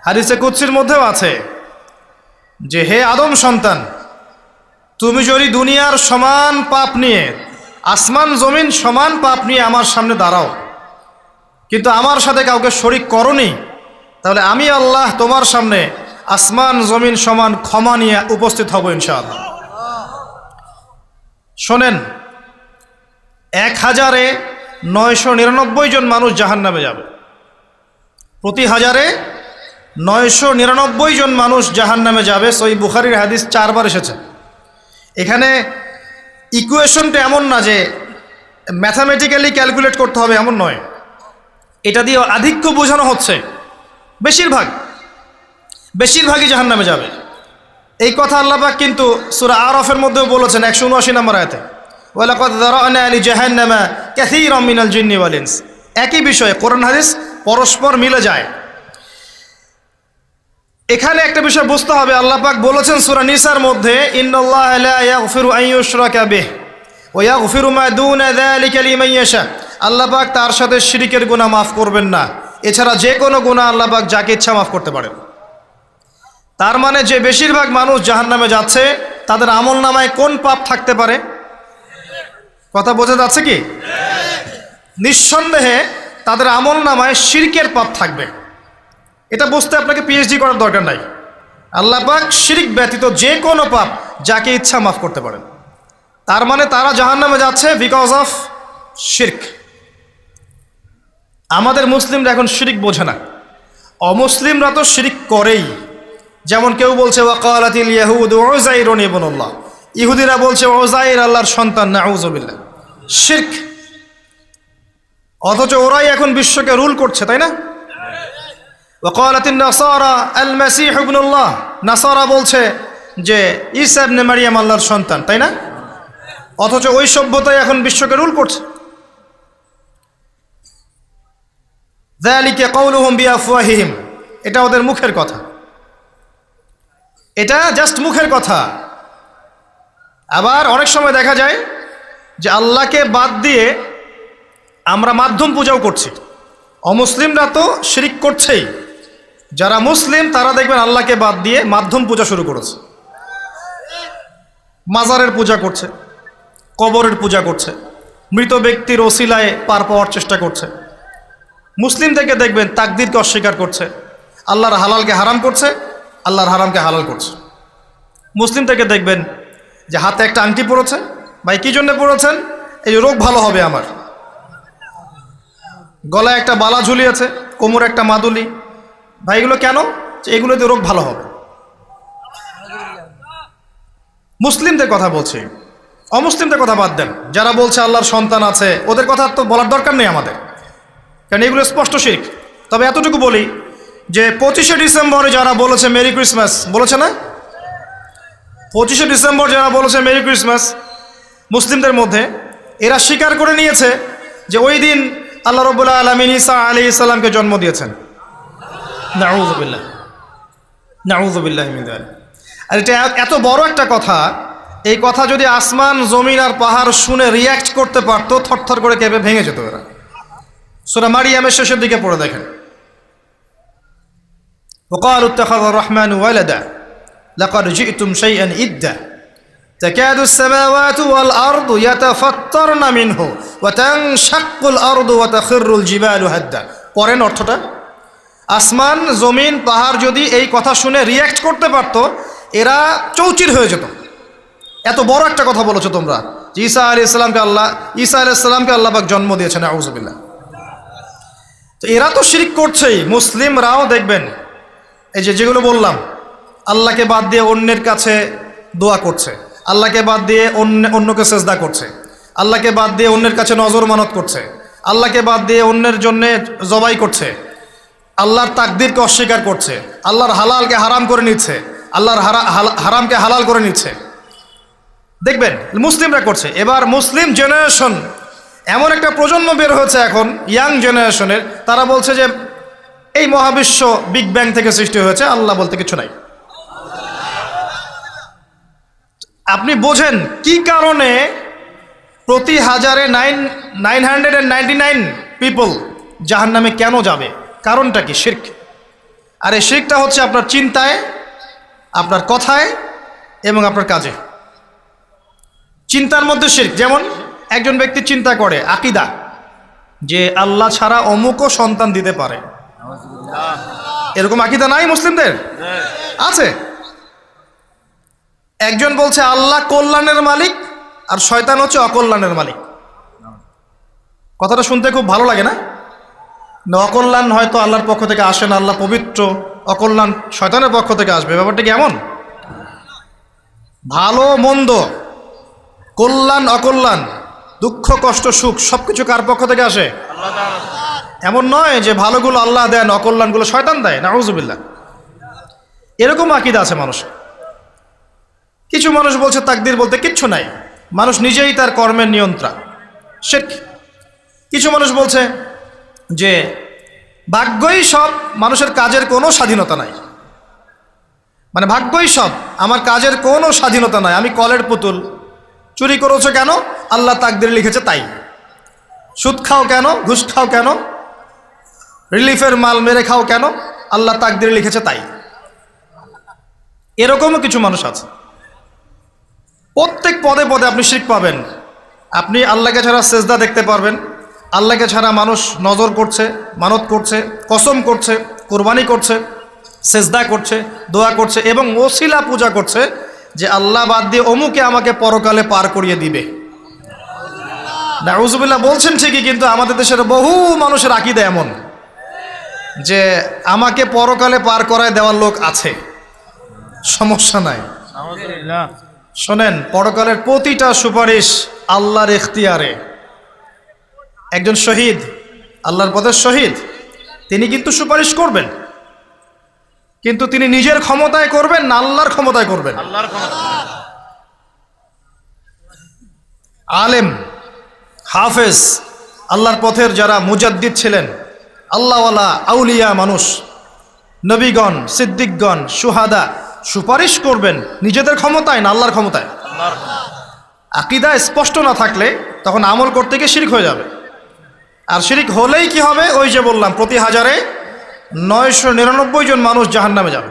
হাদিসে কুদসির মধ্যেও আছে যে হে আদম সন্তান, তুমি যদি দুনিয়ার সমান পাপ নিয়ে, আসমান জমিন সমান পাপ নিয়ে আমার সামনে দাঁড়াও, কিন্তু আমার সাথে কাউকে শরিক করনি, তাহলে আমি আল্লাহ তোমার সামনে আসমান জমিন সমান ক্ষমা নিয়ে উপস্থিত হব ইনশাআল্লাহ। শোনেন, ১,৯৯৯ জন মানুষ জাহান্নামে যাবে। প্রতি ১,৯৯৯ জন মানুষ জাহান্নামে যাবে। সহিহ বুখারীর হাদিস ৪ বার এসেছে। এখানে ইকুয়েশনটা এমন না যে ম্যাথামেটিক্যালি ক্যালকুলেট করতে হবে, এমন নয়। এটা দিয়ে আধিক্য বোঝানো হচ্ছে। বেশিরভাগই জাহান্নামে যাবে। এই কথা আল্লাহ পাক কিন্তু সূরা আরাফের মধ্যেও বলেছেন ১৭৯ নম্বর আয়াতে, ওয়ালাকাদ যারানা লিজাহান্নামা কাসীরাম মিনাল জিন্নি ওয়াল ইনস। একই বিষয়ে কোরআন হাদিস পরস্পর মিলে যায়। এখানে একটা বিষয় বুঝতে হবে, আল্লাহ পাক বলেছেন সূরা নিসার মধ্যে, ইন্নাল্লাহা লা ইয়াগফিরু আন ইউশরাকা বিহি ওয়া ইয়াগফিরু মা দুনা যালিকা লিমান ইয়াশা। আল্লাহ পাক তার সাথে শিরকের গুনাহ মাফ করবেন না, এছাড়া যে কোনো গুনাহ আল্লাহ পাক যাকে ইচ্ছা মাফ করতে পারেন। তার মানে যে বেশিরভাগ মানুষ জাহান্নামে যাচ্ছে, তাদের আমল নামায় কোন পাপ থাকতে পারে? কথা বোঝা যাচ্ছে কি? নিঃসন্দেহে তাদের আমল নামায় শিরকের পাপ থাকবে। এটা বুঝতে আপনাকে পিএইচডি করার দরকার নাই। আল্লাহ পাক শিরক ব্যতীত যে কোনো পাপ যাকে ইচ্ছা মাফ করতে পারেন। তার মানে তারা জাহান্নামে যাচ্ছে বিকজ অফ শিরক। আমাদের মুসলিমরা এখন শিরক বোঝে না, অমুসলিমরা তো শিরক করেই। যেমন কেউ বলছে ওয়াকালাতিল ইয়াহুদু উযাইরুন ইবনুল্লাহ, ইহুদিরা বলছে উযাইর আল্লাহর সন্তান, নাউযুবিল্লাহ, শিরক। অথচ ওরাই এখন বিশ্বকে রুল করছে, তাই না? ওয়াকালাতিন নাসারা আল মাসীহ ইবনুল্লাহ, নাসারা বলছে যে ঈসা ইবনে মারইয়াম আল্লাহর সন্তান, তাই না? অথচ ওই সভ্যতাই এখন বিশ্বকে রুল করছে। যালিকা কাউলুহুম বিআফওয়াহিহিম, এটা ওদের মুখের কথা, এটা জাস্ট মুখের কথা। আবার অনেক সময় দেখা যায় যে আল্লাহকে বাদ দিয়ে আমরা মাধ্যম পূজাও করছি। অমুসলিমরা তো শিরক করছেই, যারা মুসলিম তারা দেখবেন আল্লাহকে বাদ দিয়ে মাধ্যম পূজা শুরু করেছে। মাজারের পূজা করছে, কবরের পূজা করছে, মৃত ব্যক্তির ওসিলায় পার পাওয়ার চেষ্টা করছে। মুসলিম থেকে দেখবেন তাকদীরকে অস্বীকার করছে, আল্লাহর হালালকে হারাম করছে, আল্লাহর হারামকে হালাল করছে। মুসলিম থেকে দেখবেন যে হাতে একটা আংটি পড়েছে, ভাই কী জন্য পড়েছেন? এই রোগ ভালো হবে আমার। গলায় একটা বালা ঝুলিয়েছে, কোমরে একটা মাদুলি, ভাই এগুলো কেন? এগুলোতে রোগ ভালো হবে। মুসলিমদের কথা বলছি, অমুসলিমদের কথা বাদ দেন। যারা বলছে আল্লাহর সন্তান আছে, ওদের কথা তো বলার দরকার নেই আমাদের, কারণ এগুলো স্পষ্ট শিরক। তবে এতটুকু বলি যে 25শে ডিসেম্বরে যারা বলেছে মেরি ক্রিসমাস, বলেছে না? 25শে ডিসেম্বর যারা বলেছে মেরি ক্রিসমাস, মুসলিমদের মধ্যে এরা স্বীকার করে নিয়েছে যে ওই দিন আল্লাহ রাব্বুল আলামিন ঈসা আলাইহিস সালামকে জন্ম দিয়েছেন। নাউযুবিল্লাহ, নাউযুবিল্লাহি মিন যালিক। আর এটা এত বড় একটা কথা, এই কথা যদি আসমান জমিন আর পাহাড় শুনে রিয়্যাক্ট করতে পারতো, থরথর করে কেঁপে ভেঙে যেত এরা। সূরা মারিয়ামের শেষের দিকে পড়ে দেখেন, ওয়াকালু ইত্তাখাযা আর-রাহমানু ওয়ালাদা লাকাদ জি'তুম শাইআন ইদ্দা তাকাদু আস-সামাওয়াতু ওয়াল আরদু ইয়াতাফাত্তারনা মিনহু ওয়া তানশাক্কুল আরদু ওয়া তাখিররুল জিবালু হাদ্দা। পরেন অর্থটা, আসমান জমিন পাহাড় যদি এই কথা শুনে রিয়্যাক্ট করতে পারতো, এরা চৌচির হয়ে যেত। এত বড় একটা কথা বলেছো তোমরা যে ঈসা আলাইহিস সালামকে আল্লাহ পাক জন্ম দিয়েছেন, নাউযুবিল্লাহ। তো এরা তো শিরক করছেই। মুসলিমরাও দেখবেন এই যেগুলো বললাম, আল্লাহকে বাদ দিয়ে অন্যের কাছে দোয়া করছে, আল্লাহকে বাদ দিয়ে অন্যকে সেজদা করছে, আল্লাহকে বাদ দিয়ে অন্যের কাছে নজর মানত করছে, আল্লাহকে বাদ দিয়ে অন্যের জন্যে জবাই করছে, আল্লাহর তাকদীরকে অস্বীকার করছে, আল্লাহর হালালকে হারাম করে নিচ্ছে, আল্লাহর হারামকে হালাল করে নিচ্ছে। দেখবেন মুসলিমরা করছে। এবার মুসলিম জেনারেশন, এমন একটা প্রজন্ম বের হয়েছে এখন, ইয়াং জেনারেশনের, তারা বলছে যে এই মহাবিশ্ব বিগ ব্যাং থেকে সৃষ্টি হয়েছে, আল্লাহ বলতে কিছু নাই। আপনি বোঝেন কি কারণে প্রতি 999 পিপল জাহান্নামে কেন যাবে? কারণটা কি? শিরক। আর এই শিরকটা হচ্ছে আপনার চিন্তায়, আপনার কথায় এবং আপনার কাজে। চিন্তার মধ্যে শিরক, যেমন একজন ব্যক্তি চিন্তা করে আকীদা যে আল্লাহ ছাড়া অমুকও সন্তান দিতে পারে, এরকম আকীদা নাই মুসলিমদের? আছে। একজন বলছে আল্লাহ কল্যাণের মালিক আর শয়তান হচ্ছে অকল্যাণের মালিক। কথাটা শুনতে খুব ভালো লাগে না? অকল্যাণ হয়তো আল্লাহর পক্ষ থেকে আসে না, আল্লাহ পবিত্র, অকল্যাণ শয়তানের পক্ষ থেকে আসবে। ব্যাপারটা কি এমন? ভালো মন্দ, কল্যাণ অকল্যাণ, দুঃখ কষ্ট সুখ সবকিছু কার পক্ষ থেকে আসে? এমন নয় যে ভালোগুলো আল্লাহ দেন, অকল্যাণগুলো শয়তান দেয়, নাউযুবিল্লাহ। এরকম আকীদা আছে মানুষ। কিছু মানুষ বলছে তাকদীর বলতে কিচ্ছু নাই, মানুষ নিজেই তার কর্মের নিয়ন্ত্রণ, শিরক। কিছু মানুষ বলছে যে ভাগ্যই সব, মানুষের কাজের কোনো স্বাধীনতা নাই, মানে ভাগ্যই সব, আমার কাজের কোনো স্বাধীনতা নাই, আমি কলের পুতুল। চুরি করেছো কেন? আল্লাহ তাকদীরে লিখেছে তাই। সুদ খাও কেন? ঘুষ খাও কেন? রিলিফের মাল মেরে খাও কেন? আল্লাহ তাকদীরে লিখেছে তাই। এরকমও কিছু মানুষ আছে। প্রত্যেক পদে পদে আপনি শিরক পাবেন। আপনি আল্লাহকে ছাড়া সেজদা দেখতে পারবেন, আল্লাহকে ছাড়া মানুষ নজর করছে, মানত করছে, কসম করছে, কোরবানি করছে, সেজদা করছে, দোয়া করছে এবং ওসিলা পূজা করছে যে আল্লাহ বাদ দিয়ে অমুকে আমাকে পরকালে পার করিয়ে দিবে। নাউযুবিল্লাহ বলছেন ঠিকই, কিন্তু আমাদের দেশের বহু মানুষের আকীদা এমন যে আমাকে পরকালে পার করায় দেওয়ার লোক আছে, সমস্যা নাই। শোনেন, পরকালের প্রতিটা সুপারিশ আল্লাহর ইখতিয়ারে। একজন শহীদ, আল্লাহর পথের শহীদ, তিনি কিন্তু সুপারিশ করবেন, কিন্তু তিনি নিজের ক্ষমতায় করবেন না আল্লাহর ক্ষমতায় করবেন? আলেম, হাফেজ, আল্লাহর পথের যারা মুজাদ্দিদ ছিলেন, আল্লাহওয়ালা আউলিয়া মানুষ, নবীগণ, সিদ্দিকগণ, সুহাদা, সুপারিশ করবেন নিজেদের ক্ষমতায় না আল্লাহর ক্ষমতায়? আকীদা স্পষ্ট না থাকলে তখন আমল করতে গিয়ে শিরক হয়ে যাবে। আর শিরক হলেই কি হবে? ওই যে বললাম, প্রতি 1000-এ 999 জন মানুষ জাহান্নামে যাবে।